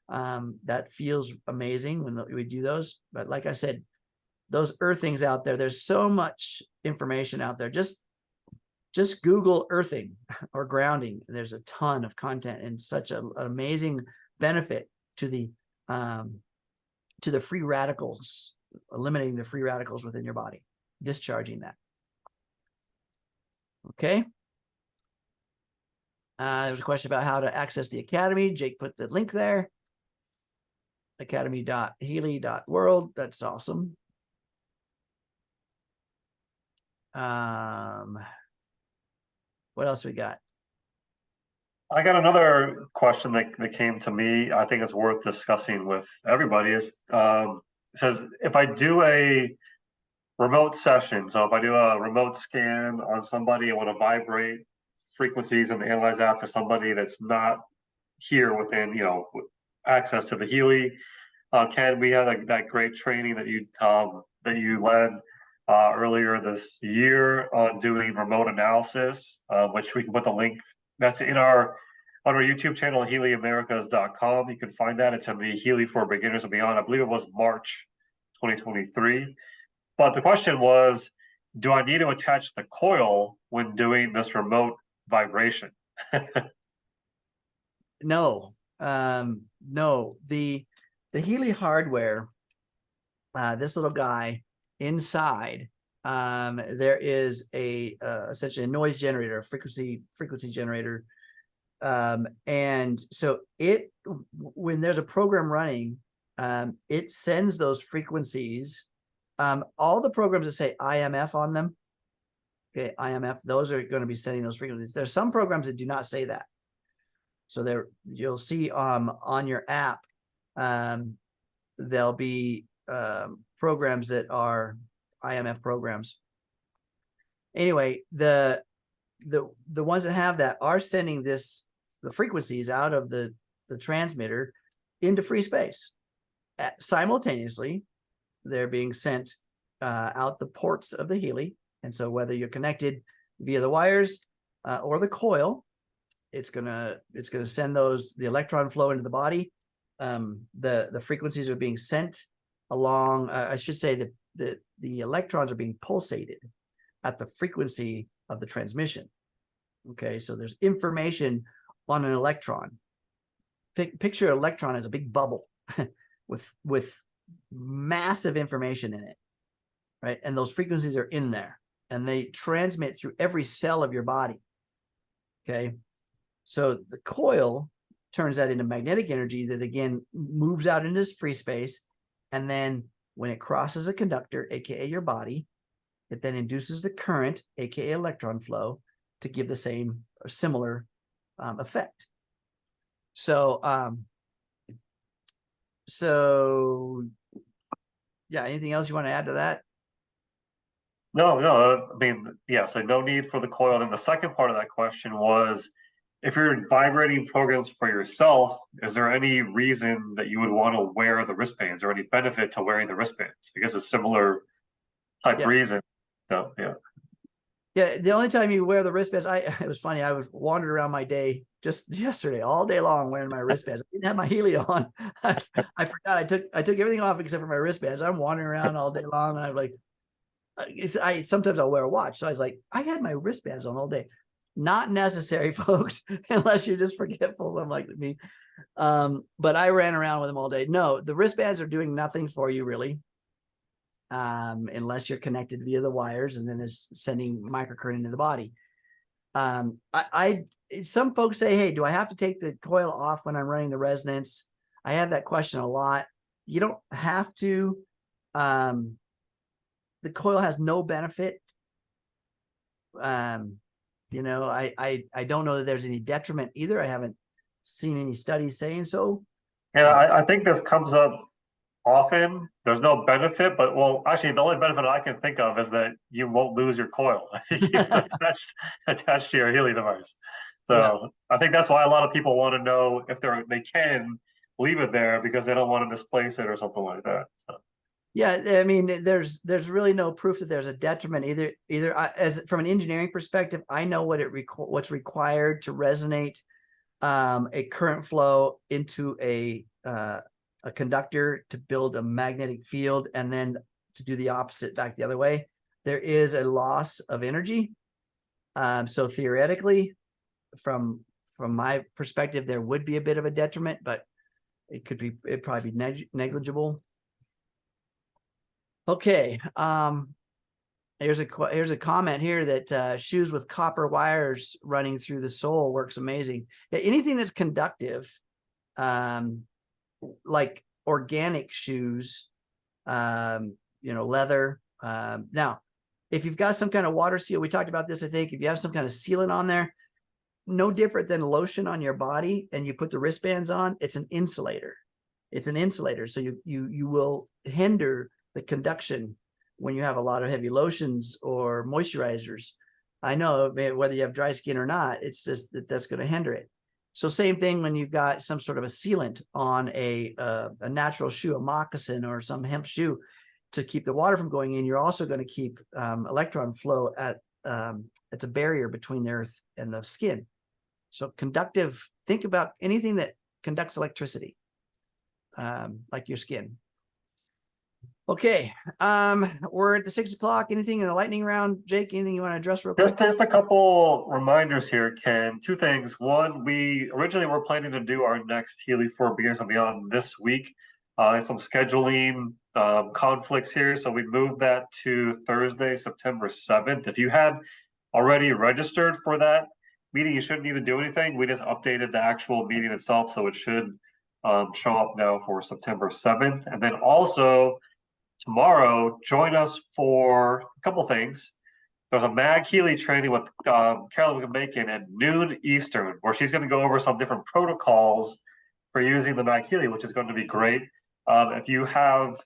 That feels amazing when we do those. But like I said, those earthings out there, there's so much information out there. Just Google earthing or grounding. There's a ton of content and such an amazing benefit to the free radicals, eliminating the free radicals within your body, discharging that. Okay. There was a question about how to access the Academy. Jake put the link there. academy.healy.world. That's awesome. What else we got? I got another question that came to me. I think it's worth discussing with everybody. It says if I do a remote session, so if I do a remote scan on somebody, I want to vibrate frequencies in the Analyze app to somebody that's not here within, access to the Healy. Ken, we had that great training that you led earlier this year on doing remote analysis, which we can put the link that's in our on our YouTube channel, HealyAmericas.com. You can find that. It's in the Healy for Beginners and Beyond. I believe it was March 2023. But the question was, do I need to attach the coil when doing this remote vibration? No, no. The Healy hardware, this little guy inside, there is essentially a noise generator, a frequency generator. And so when there's a program running, it sends those frequencies. All the programs that say IMF on them, okay, IMF, those are going to be sending those frequencies. There's some programs that do not say that. So you'll see on your app, there'll be programs that are IMF programs. Anyway, the ones that have that are sending the frequencies out of the transmitter into free space. Simultaneously, they're being sent out the ports of the Healy. And so whether you're connected via the wires or the coil, it's gonna send the electron flow into the body. The frequencies are being sent along. I should say that the electrons are being pulsated at the frequency of the transmission. Okay, so there's information on an electron. Picture an electron as a big bubble with massive information in it, right? And those frequencies are in there, and they transmit through every cell of your body. Okay, so the coil turns that into magnetic energy that again moves out into free space, and then when it crosses a conductor, aka your body, it then induces the current, aka electron flow, to give the same or similar effect. So yeah, anything else you want to add to that? No, I mean, yeah, so no need for the coil. And the second part of that question was, if you're vibrating programs for yourself, is there any reason that you would want to wear the wristbands or any benefit to wearing the wristbands? I guess a similar type reason. So, yeah. Yeah, the only time you wear the wristbands, it was funny. I was wandering around my day just yesterday, all day long, wearing my wristbands. I didn't have my Healy on. I forgot. I took everything off except for my wristbands. I'm wandering around all day long, and I'm like, sometimes I'll wear a watch. So I was like, I had my wristbands on all day. Not necessary, folks, unless you're just forgetful. I'm like me. But I ran around with them all day. No, the wristbands are doing nothing for you really. Unless you're connected via the wires, and then it's sending microcurrent into the body. Some folks say, hey, do I have to take the coil off when I'm running the resonance? I have that question a lot. You don't have to. The coil has no benefit. I don't know that there's any detriment either. I haven't seen any studies saying so. Yeah, I think this comes up often. There's no benefit, but well, actually, the only benefit I can think of is that you won't lose your coil attached to your Healy device. So I think that's why a lot of people want to know if they can leave it there because they don't want to misplace it or something like that. So. Yeah, I mean, there's really no proof that there's a detriment either. As from an engineering perspective, I know what's required to resonate a current flow into a conductor to build a magnetic field, and then to do the opposite back the other way. There is a loss of energy. So theoretically, from my perspective, there would be a bit of a detriment, but it'd probably be negligible. Okay. Here's a comment here that shoes with copper wires running through the sole works amazing. Yeah, anything that's conductive, like organic shoes, leather. Now, if you've got some kind of water seal, we talked about this, I think, if you have some kind of sealant on there, no different than lotion on your body and you put the wristbands on. It's an insulator. It's an insulator. So you will hinder the conduction when you have a lot of heavy lotions or moisturizers. I know whether you have dry skin or not, it's just that's going to hinder it. So same thing when you've got some sort of a sealant on a natural shoe, a moccasin or some hemp shoe to keep the water from going in. You're also going to keep electron flow at it's a barrier between the earth and the skin. So conductive, think about anything that conducts electricity, like your skin. Okay, we're at the 6 o'clock. Anything in the lightning round, Jake? Anything you want to address real quick? Just a couple reminders here, Ken. Two things. One, we originally were planning to do our next Healy for Beginners and Beyond this week. Some scheduling conflicts here, so we moved that to Thursday, September 7th. If you had already registered for that meeting, you shouldn't need to do anything. We just updated the actual meeting itself, so it should show up now for September 7th. And then also, tomorrow, join us for a couple things. There's a MagHealy training with Carolyn McMakin at noon Eastern, where she's going to go over some different protocols for using the MagHealy, which is going to be great. If you have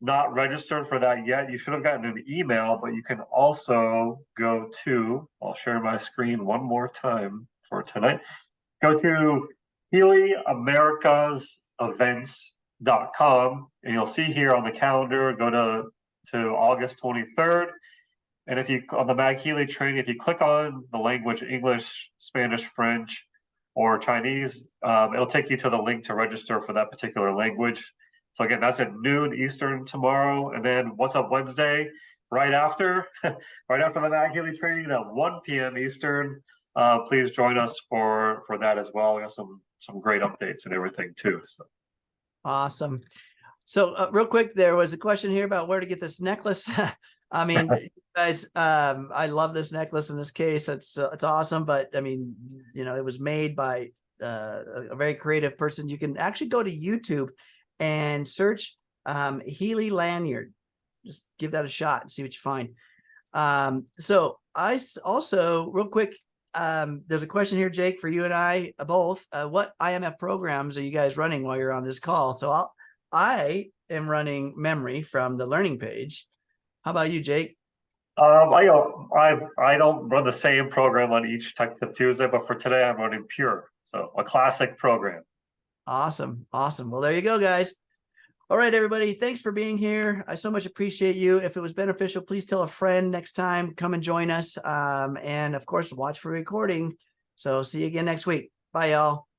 not registered for that yet, you should have gotten an email, but you can also go to, I'll share my screen one more time for tonight. Go to Healy Americas Events.com, and you'll see here on the calendar, go to August 23rd. And if you, on the MagHealy training, if you click on the language, English, Spanish, French, or Chinese, it'll take you to the link to register for that particular language. So again, that's at noon Eastern tomorrow. And then What's Up Wednesday, right after the MagHealy training at 1 p.m. Eastern. Please join us for that as well. We have some great updates and everything too. So. Awesome. So real quick, there was a question here about where to get this necklace. I mean, guys, I love this necklace in this case. It's awesome, but I mean, you know, it was made by a very creative person. You can actually go to YouTube and search Healy lanyard. Just give that a shot and see what you find. So I also, real quick, there's a question here, Jake, for you and I both. What IMF programs are you guys running while you're on this call? So I am running memory from the learning page. How about you, Jake? I don't run the same program on each Tech Tip Tuesday, but for today I'm running Pure, so a classic program. Awesome. Well, there you go, guys. All right, everybody. Thanks for being here. I so much appreciate you. If it was beneficial, please tell a friend next time. Come and join us. And of course, watch for recording. So see you again next week. Bye, y'all.